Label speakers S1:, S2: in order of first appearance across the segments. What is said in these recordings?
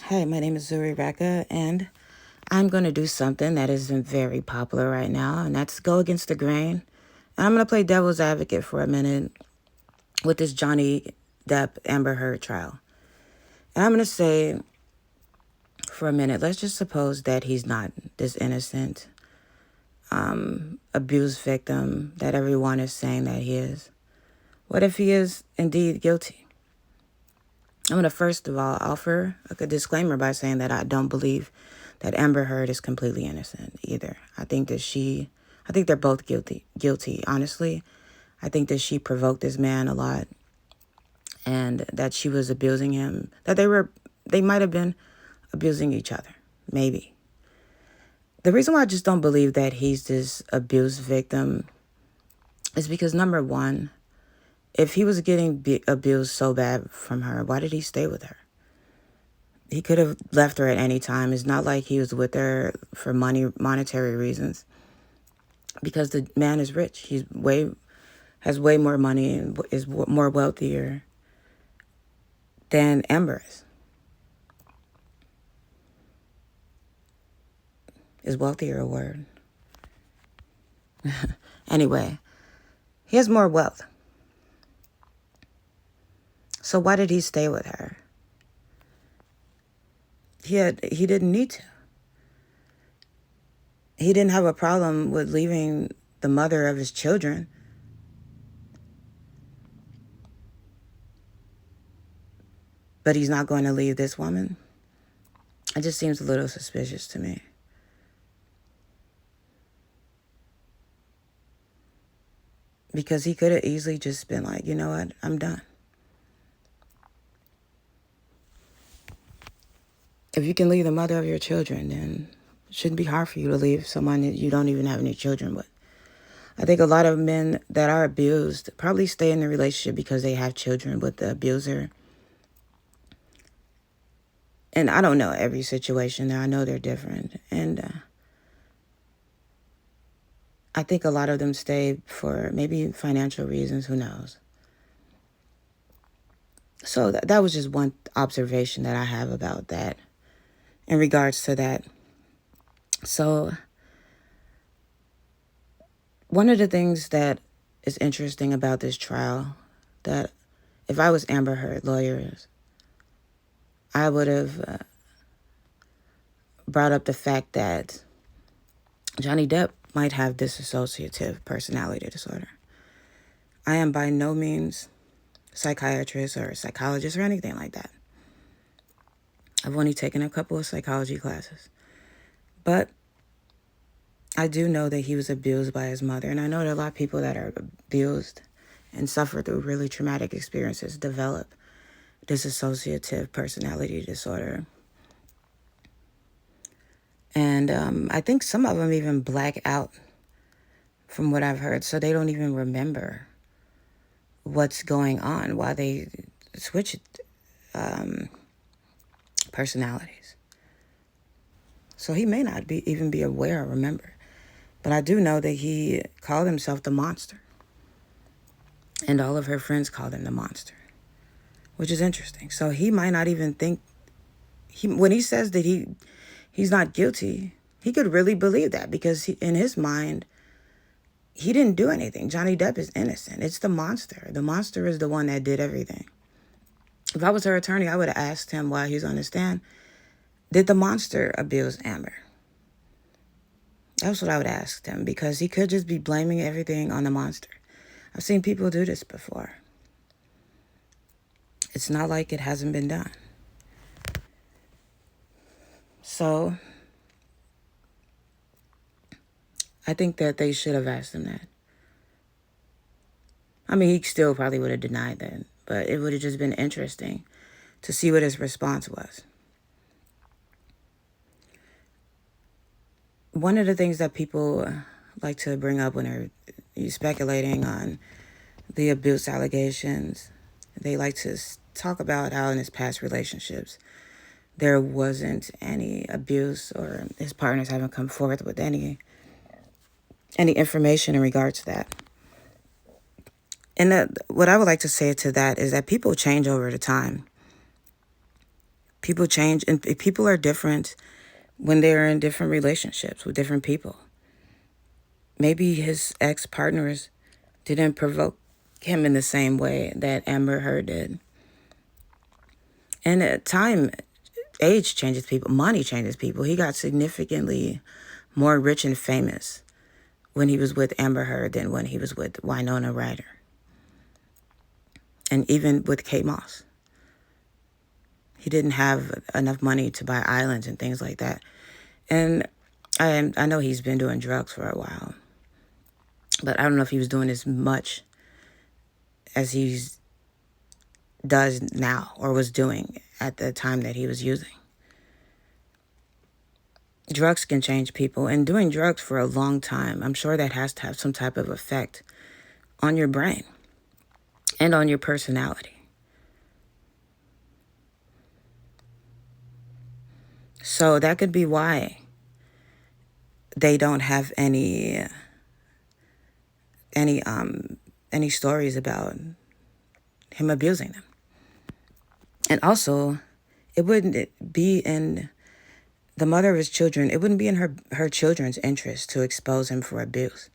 S1: Hey, my name is Zuri Reka, and I'm going to do something that isn't very popular right now, and that's go against the grain. And I'm going to play devil's advocate for a minute with this Johnny Depp Amber Heard trial. And I'm going to say for a minute, let's just suppose that he's not this innocent abuse victim that everyone is saying that he is. What if he is indeed guilty? I'm going to first of all offer a disclaimer by saying that I don't believe that Amber Heard is completely innocent either. I think they're both guilty, honestly. I think that she provoked this man a lot and that she was abusing him, that they might have been abusing each other, maybe. The reason why I just don't believe that he's this abuse victim is because, number one, if he was getting abused so bad from her, why did he stay with her? He could have left her at any time. It's not like he was with her for monetary reasons. Because the man is rich. Has way more money and is more wealthier than Amber is. Is wealthier a word? Anyway, he has more wealth. So why did he stay with her? He didn't need to. He didn't have a problem with leaving the mother of his children. But he's not going to leave this woman. It just seems a little suspicious to me. Because he could have easily just been like, you know what, I'm done. If you can leave the mother of your children, then it shouldn't be hard for you to leave someone that you don't even have any children with. I think a lot of men that are abused probably stay in the relationship because they have children with the abuser. And I don't know every situation there. I know they're different. And I think a lot of them stay for maybe financial reasons. Who knows? So that was just one observation that I have about that in regards to that. So one of the things that is interesting about this trial, that if I was Amber Heard lawyers, I would have brought up the fact that Johnny Depp might have dissociative personality disorder. I am by no means a psychiatrist or a psychologist or anything like that. I've only taken a couple of psychology classes. But I do know that he was abused by his mother. And I know that a lot of people that are abused and suffer through really traumatic experiences develop dissociative personality disorder. And I think some of them even black out from what I've heard. So they don't even remember what's going on while they switch personalities. So he may not even be aware or remember. But I do know that he called himself the monster. And all of her friends called him the monster, which is interesting. So he might not even think, when he says that he's not guilty, he could really believe that because in his mind, he didn't do anything. Johnny Depp is innocent. It's the monster. The monster is the one that did everything. If I was her attorney, I would have asked him while he's on the stand, did the monster abuse Amber? That's what I would ask him, because he could just be blaming everything on the monster. I've seen people do this before. It's not like it hasn't been done. So I think that they should have asked him that. I mean, he still probably would have denied that, but it would have just been interesting to see what his response was. One of the things that people like to bring up when they're speculating on the abuse allegations, they like to talk about how in his past relationships there wasn't any abuse, or his partners haven't come forth with any information in regards to that. And what I would like to say to that is that people change over the time. People change, and people are different when they're in different relationships with different people. Maybe his ex-partners didn't provoke him in the same way that Amber Heard did. And at time, age changes people. Money changes people. He got significantly more rich and famous when he was with Amber Heard than when he was with Winona Ryder. And even with Kate Moss. He didn't have enough money to buy islands and things like that. And I know he's been doing drugs for a while. But I don't know if he was doing as much as he does now or was doing at the time that he was using. Drugs can change people, and doing drugs for a long time, I'm sure that has to have some type of effect on your brain and on your personality. So that could be why they don't have any stories about him abusing them. And also, it wouldn't be in the mother of his children, it wouldn't be in her children's interest to expose him for abuse,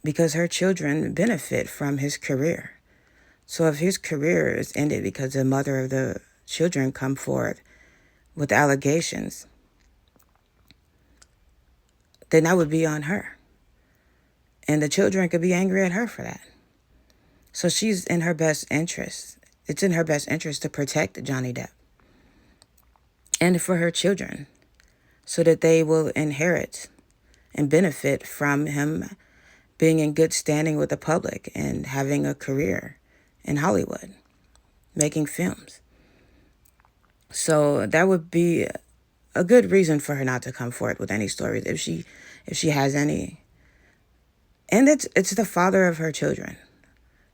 S1: because her children benefit from his career. So if his career is ended because the mother of the children come forward with allegations, then that would be on her. And the children could be angry at her for that. So she's in her best interest. It's in her best interest to protect Johnny Depp. And for her children, so that they will inherit and benefit from him being in good standing with the public and having a career in Hollywood, making films. So that would be a good reason for her not to come forward with any stories if she has any. And it's the father of her children.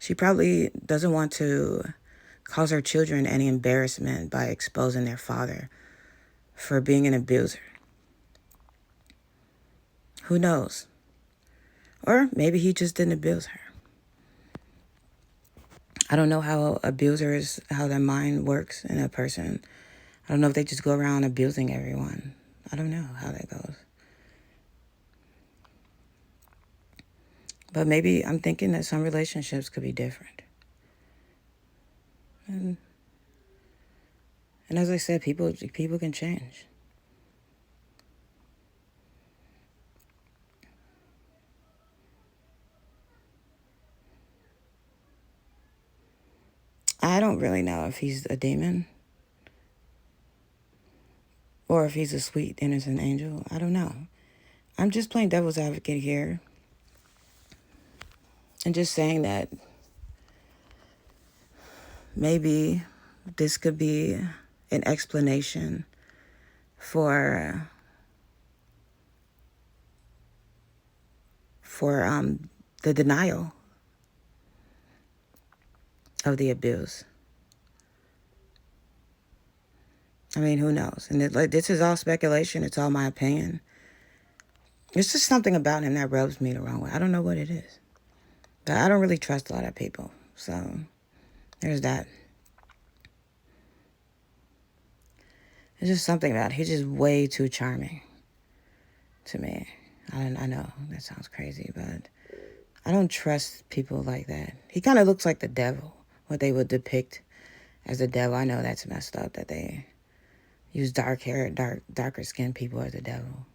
S1: She probably doesn't want to cause her children any embarrassment by exposing their father for being an abuser. Who knows? Or maybe he just didn't abuse her. I don't know how abusers, how their mind works in a person. I don't know if they just go around abusing everyone. I don't know how that goes. But maybe I'm thinking that some relationships could be different. And as I said, people can change. I don't really know if he's a demon or if he's a sweet, innocent angel. I don't know. I'm just playing devil's advocate here and just saying that maybe this could be an explanation for the denial of the abuse. I mean, who knows? And this is all speculation. It's all my opinion. It's just something about him that rubs me the wrong way. I don't know what it is. But I don't really trust a lot of people. So there's that. There's just something about it. He's just way too charming to me. I know that sounds crazy, but I don't trust people like that. He kind of looks like the devil, what they would depict as the devil. I know that's messed up that they use darker skinned people as the devil.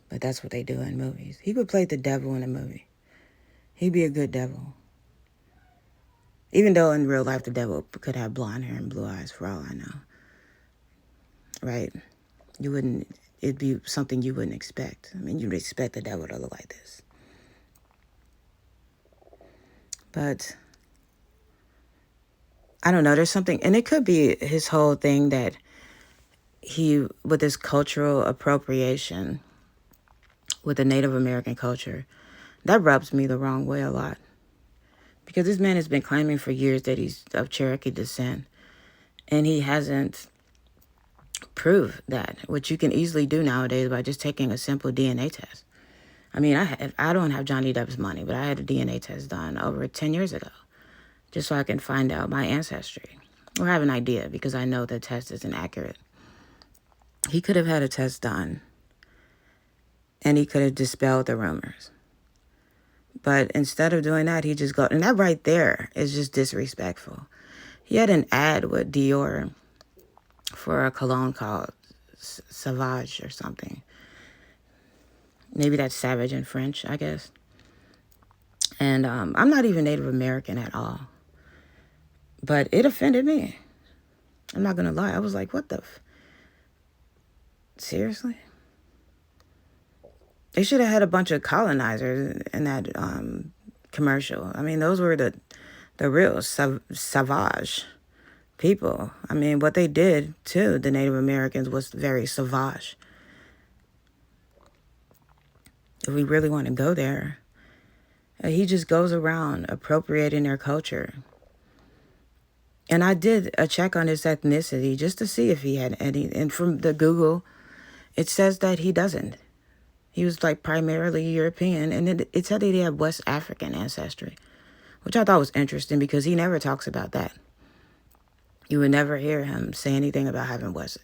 S1: But that's what they do in movies. He would play the devil in a movie. He'd be a good devil. Even though in real life the devil could have blonde hair and blue eyes for all I know. Right? It'd be something you wouldn't expect. I mean, you'd expect the devil to look like this. But I don't know, there's something, and it could be his whole thing that he, with his cultural appropriation with the Native American culture, that rubs me the wrong way a lot. Because this man has been claiming for years that he's of Cherokee descent, and he hasn't proved that, which you can easily do nowadays by just taking a simple DNA test. I mean, I don't have Johnny Depp's money, but I had a DNA test done over 10 years ago, just so I can find out my ancestry. or have an idea, because I know the test isn't accurate. He could have had a test done, and he could have dispelled the rumors. But instead of doing that, he just and that right there is just disrespectful. He had an ad with Dior for a cologne called Sauvage or something. Maybe that's savage in French, I guess. And I'm not even Native American at all. But it offended me. I'm not going to lie. I was like, what the seriously? They should have had a bunch of colonizers in that commercial. I mean, those were the real savage people. I mean, what they did to the Native Americans was very savage. If we really want to go there, he just goes around appropriating their culture. And I did a check on his ethnicity just to see if he had any. And from the Google, it says that he doesn't. He was like primarily European, and it said that he had West African ancestry, which I thought was interesting because he never talks about that. You would never hear him say anything about having West.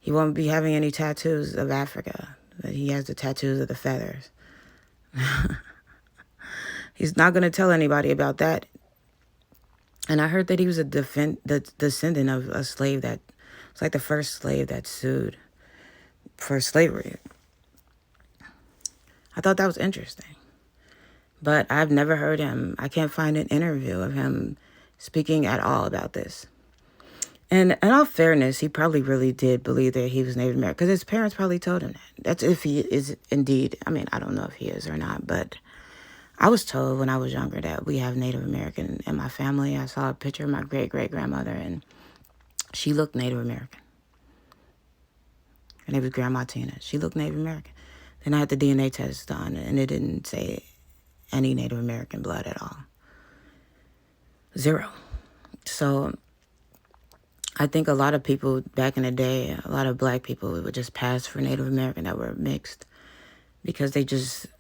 S1: He won't be having any tattoos of Africa, but he has the tattoos of the feathers. He's not going to tell anybody about that. And I heard that he was the descendant of a slave that was like the first slave that sued for slavery. I thought that was interesting. But I've never heard him. I can't find an interview of him speaking at all about this. And in all fairness, he probably really did believe that he was Native American because his parents probably told him that. That's if he is indeed. I mean, I don't know if he is or not, but I was told when I was younger that we have Native American in my family. I saw a picture of my great-great-grandmother, and she looked Native American. Her name was Grandma Tina. She looked Native American. Then I had the DNA test done, and it didn't say any Native American blood at all. 0. So I think a lot of people back in the day, a lot of black people would just pass for Native American that were mixed because it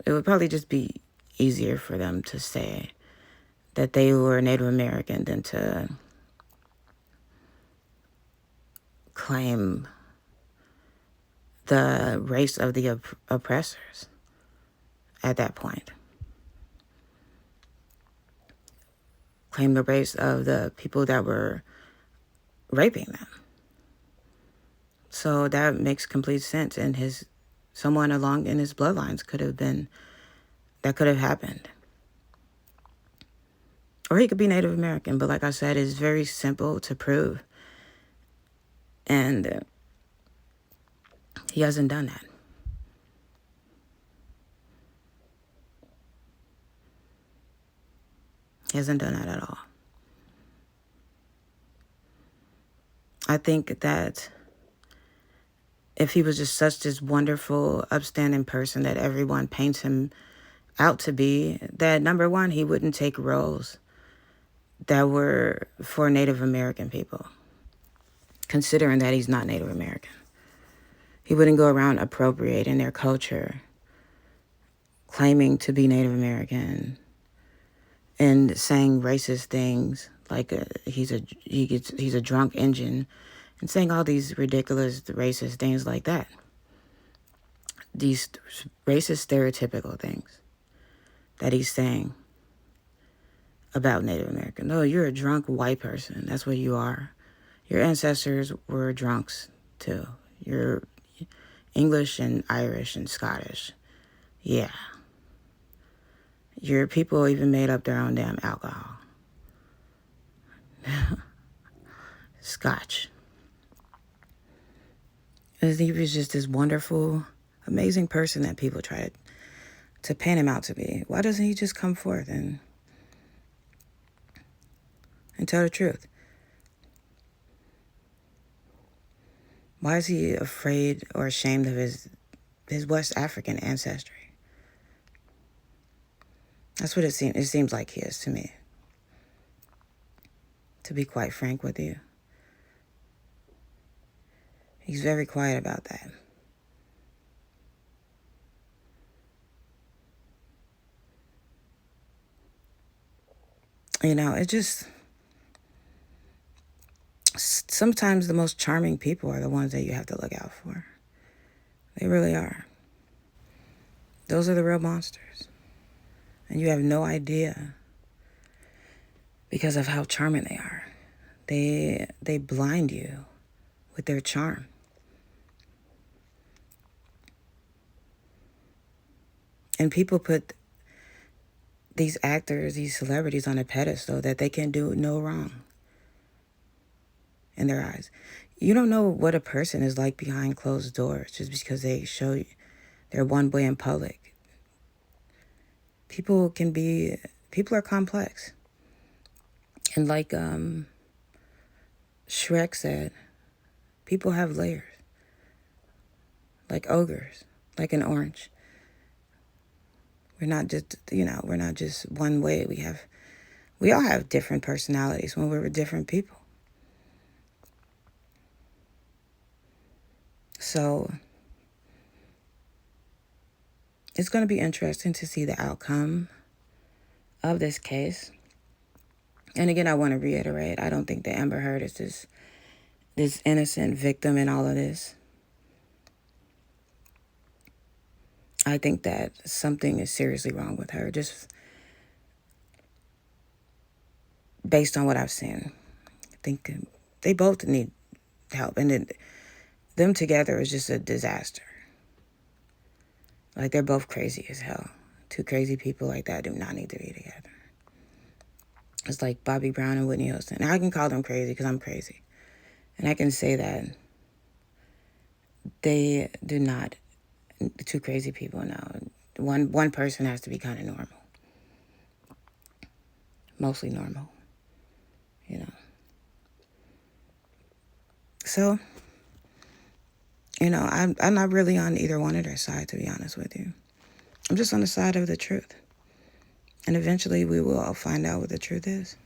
S1: would probably just be easier for them to say that they were Native American than to claim the race of the oppressors at that point. Claim the race of the people that were raping them. So that makes complete sense. And someone along in his bloodlines that could have happened. Or he could be Native American, but like I said, it's very simple to prove. And he hasn't done that. He hasn't done that at all. I think that if he was just such this wonderful, upstanding person that everyone paints him out to be, that number one, he wouldn't take roles that were for Native American people, considering that he's not Native American. He wouldn't go around appropriating their culture, claiming to be Native American, and saying racist things like he's a drunk Indian, and saying all these ridiculous racist things like that. These racist stereotypical things that he's saying about Native American. No, you're a drunk white person. That's what you are. Your ancestors were drunks too. You're English and Irish and Scottish. Yeah. Your people even made up their own damn alcohol. Scotch. He was just this wonderful, amazing person that people tried to paint him out to be. Why doesn't he just come forth and tell the truth? Why is he afraid or ashamed of his West African ancestry? That's what it seems. It seems like he is to me. To be quite frank with you. He's very quiet about that. You know, Sometimes the most charming people are the ones that you have to look out for. They really are. Those are the real monsters. And you have no idea because of how charming they are. They blind you with their charm. And people put these actors, these celebrities on a pedestal that they can do no wrong in their eyes. You don't know what a person is like behind closed doors just because they show you they're one way in public. People are complex. And like Shrek said, people have layers. Like ogres, like an orange. We're not just one way. We all have different personalities when we're different people. So it's going to be interesting to see the outcome of this case. And again, I want to reiterate, I don't think that Amber Heard is this innocent victim in all of this. I think that something is seriously wrong with her, just based on what I've seen. I think they both need help, and them together is just a disaster. Like, they're both crazy as hell. Two crazy people like that do not need to be together. It's like Bobby Brown and Whitney Houston. Now, I can call them crazy because I'm crazy. And I can say that they do not, two crazy people, no. One person has to be kind of normal. Mostly normal, you know. So, I'm not really on either one of their side, to be honest with you. I'm just on the side of the truth. And eventually we will all find out what the truth is.